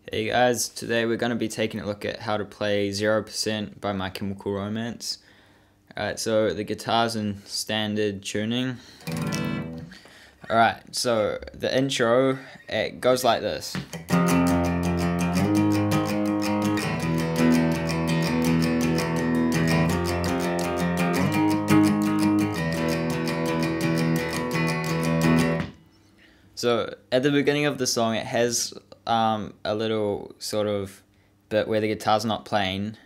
Hey guys, today we're going to be taking a look at how to play 0% by My Chemical Romance. Alright, so the guitar's in standard tuning. Alright, so the intro, it goes like this. So at the beginning of the song it has a little sort of bit where the guitar's not playing,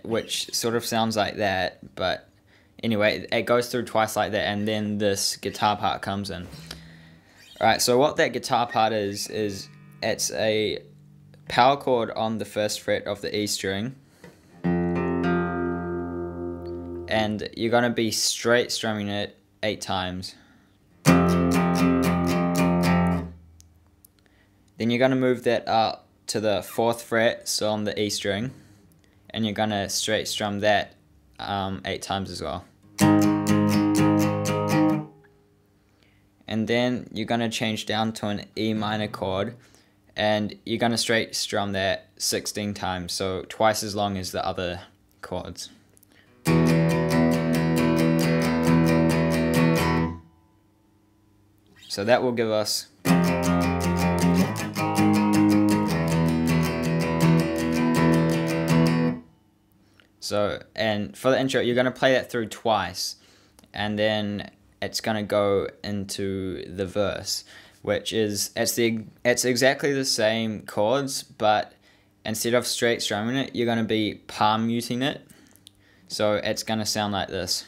which sort of sounds like that, but anyway, it goes through twice like that, and then this guitar part comes in. Alright, so what that guitar part is it's a power chord on the first fret of the E string, and you're going to be straight strumming it 8 times. Then you're going to move that up to the 4th fret, so on the E string, and you're going to straight strum that 8 times as well. And then you're going to change down to an E minor chord, and you're going to straight strum that 16 times, so twice as long as the other chords. So that will give us and for the intro, you're going to play that through twice, and then it's going to go into the verse, which is, it's exactly the same chords, but instead of straight strumming it, you're going to be palm muting it. So it's going to sound like this.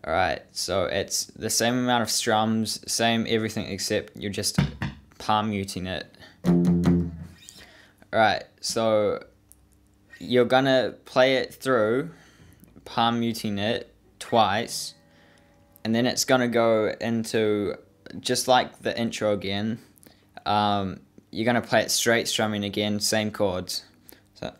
Alright, so it's the same amount of strums, same everything, except you're just palm muting it. Alright, so you're gonna play it through, palm muting it twice, and then it's gonna go into, just like the intro again, you're gonna play it straight strumming again, same chords. So.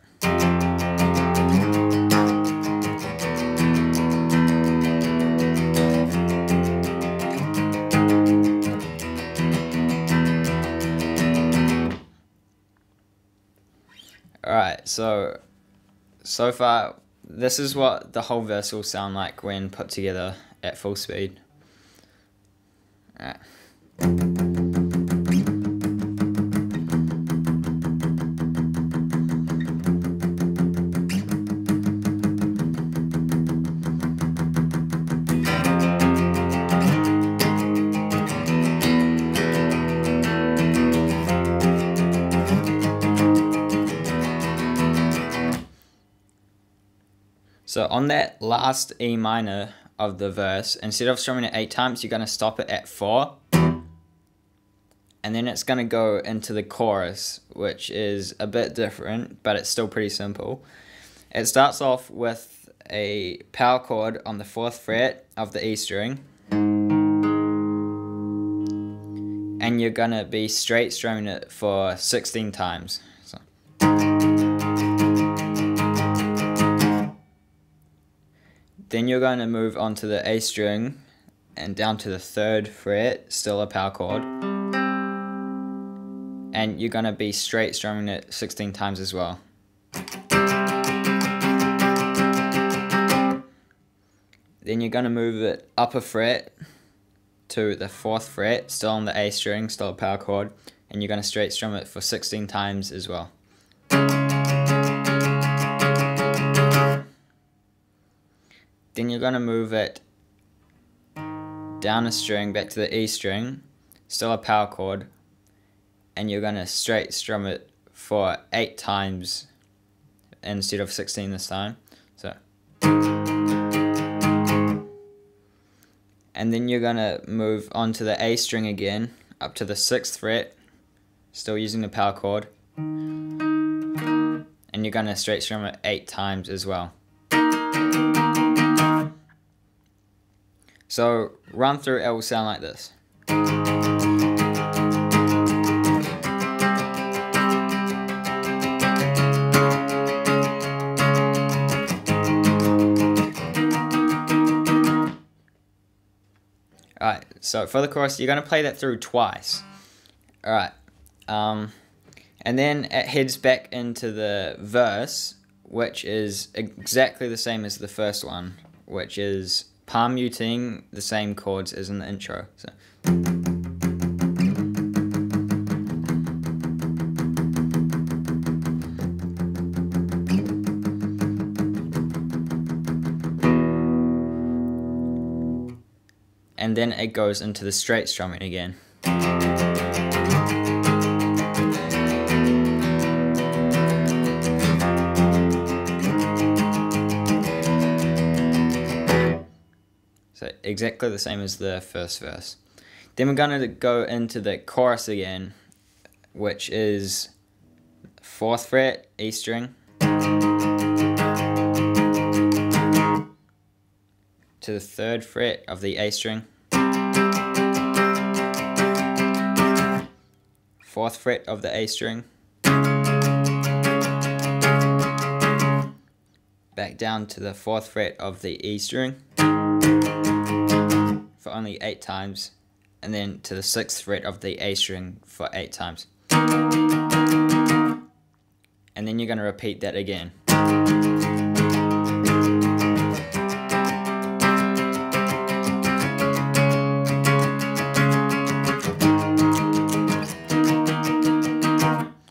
Alright, so far, this is what the whole verse will sound like when put together at full speed. Alright. So on that last E minor of the verse, instead of strumming it 8 times, you're going to stop it at 4. And then it's going to go into the chorus, which is a bit different, but it's still pretty simple. It starts off with a power chord on the 4th fret of the E string. And you're going to be straight strumming it for 16 times. So. Then you're going to move on to the A string and down to the 3rd fret, still a power chord. And you're going to be straight strumming it 16 times as well. Then you're going to move it up a fret to the 4th fret, still on the A string, still a power chord. And you're going to straight strum it for 16 times as well. Then you're going to move it down a string back to the E string, still a power chord, and you're going to straight strum it for 8 times instead of 16 this time. So. And then you're going to move on to the A string again, up to the 6th fret, still using the power chord, and you're going to straight strum it 8 times as well. So run through, it will sound like this. so for the chorus, you're going to play that through twice. Alright. And then it heads back into the verse, which is exactly the same as the first one, which is palm muting the same chords as in the intro. So. And then it goes into the straight strumming again. So exactly the same as the first verse. Then we're going to go into the chorus again, which is 4th fret, E string, to the 3rd fret of the A string, 4th fret of the A string, back down to the 4th fret of the E string for only 8 times, and then to the 6th fret of the A string for 8 times. And then you're going to repeat that again.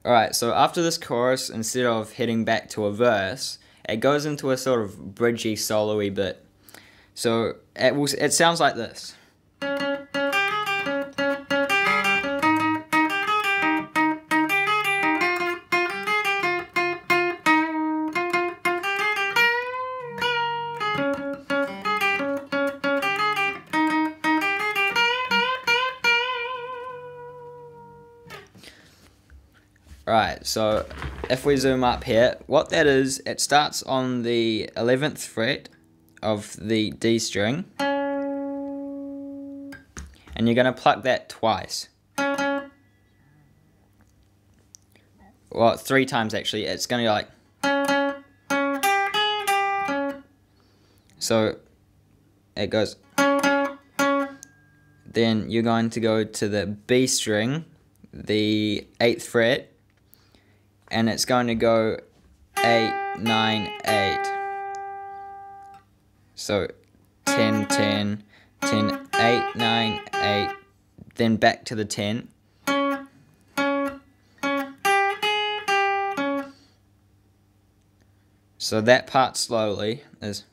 Alright, so after this chorus, instead of heading back to a verse, it goes into a sort of bridgy, solo-y bit. So it sounds like this. Right, so if we zoom up here, what that is, it starts on the 11th fret of the D string, and you're going to pluck that twice. Well, 3 times actually. It's going to be like... So, it goes... Then you're going to go to the B string, the 8th fret, and it's going to go 8, 9, 8. So 10, 10, 10, 8, 9, 8, then back to the 10. So that part slowly is...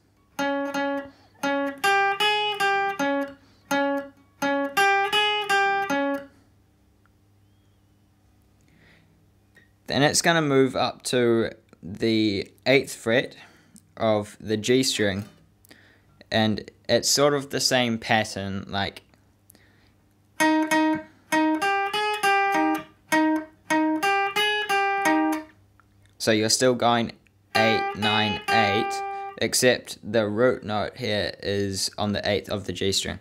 Then it's going to move up to the 8th fret of the G string, and it's sort of the same pattern, like so you're still going 8, 9, 8, except the root note here is on the 8th of the G string.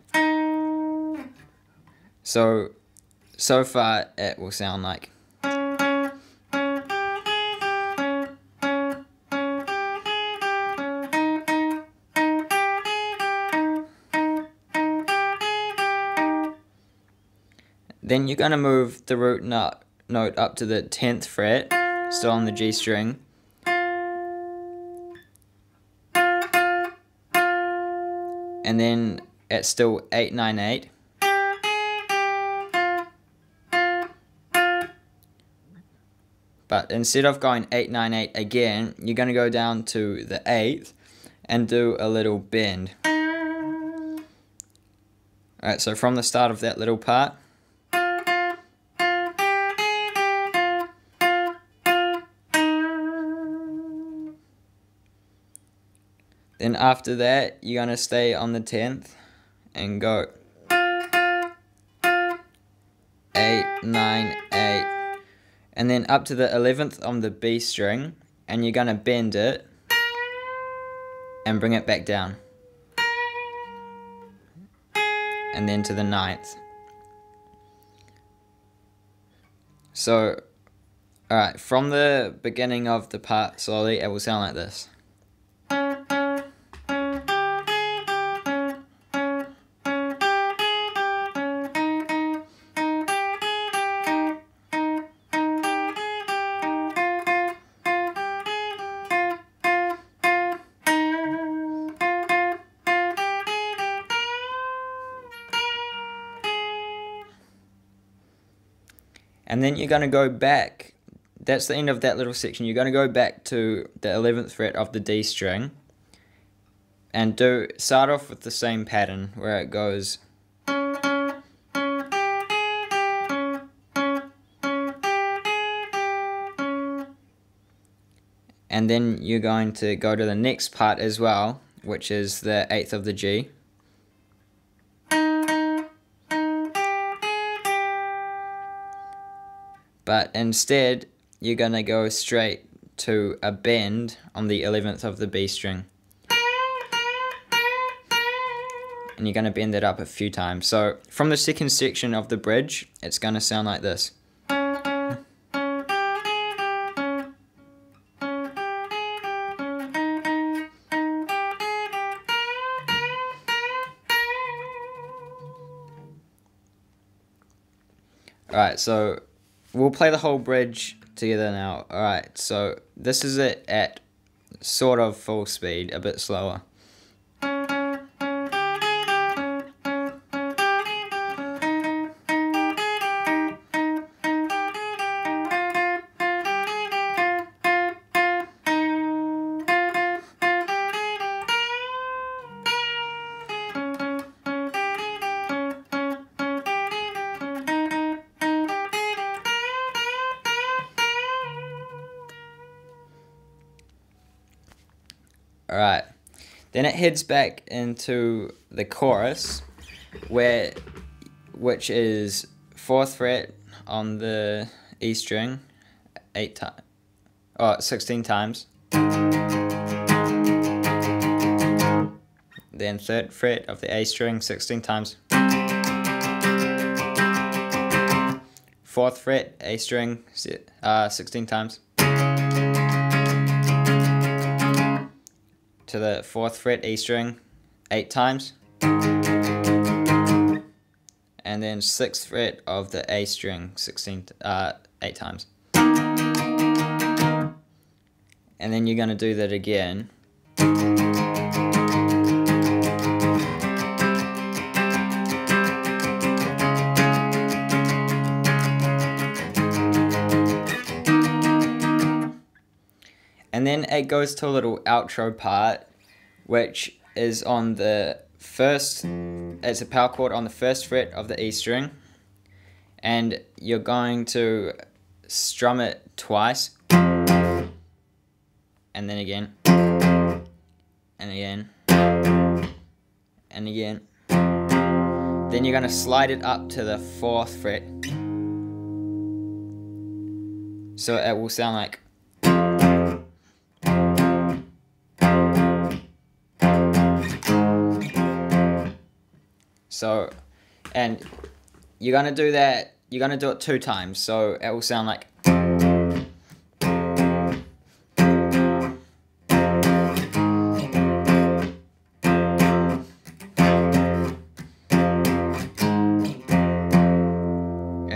So far it will sound like... Then you're going to move the root note up to the 10th fret, still on the G string. And then it's still 8, 9, 8. But instead of going 8, 9, 8 again, you're going to go down to the 8th and do a little bend. Alright, so from the start of that little part. Then after that, you're going to stay on the 10th and go 8, 9, 8. And then up to the 11th on the B string, and you're going to bend it and bring it back down. And then to the 9th. So, alright, from the beginning of the part slowly, it will sound like this. And then you're going to go back. That's the end of that little section. You're going to go back to the 11th fret of the D string and start off with the same pattern where it goes. And then you're going to go to the next part as well, which is the 8th of the G. But instead, you're going to go straight to a bend on the 11th of the B string. And you're going to bend it up a few times. So from the second section of the bridge, it's going to sound like this. Alright, so we'll play the whole bridge together now. Alright, so this is it at sort of full speed, a bit slower. Alright, then it heads back into the chorus, which is 4th fret on the E string, 16 times. Then 3rd fret of the A string, 16 times. 4th fret, A string, 16 times. To the 4th fret, E string, 8 times. And then 6th fret of the A string, 8 times. And then you're going to do that again. And then it goes to a little outro part, which is on the first, it's a power chord on the 1st fret of the E string. And you're going to strum it twice. And then again. And again. And again. Then you're going to slide it up to the 4th fret. So it will sound like. So, and you're going to do that, you're going to do it 2 times, so it will sound like. And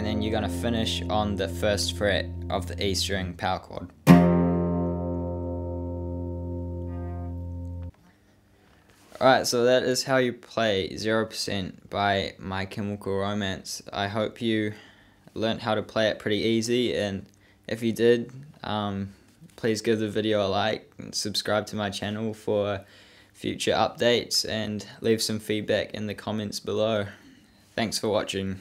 then you're going to finish on the 1st fret of the E string power chord. Alright, so that is how you play 0% by My Chemical Romance. I hope you learnt how to play it pretty easy, and if you did, please give the video a like and subscribe to my channel for future updates, and leave some feedback in the comments below. Thanks for watching.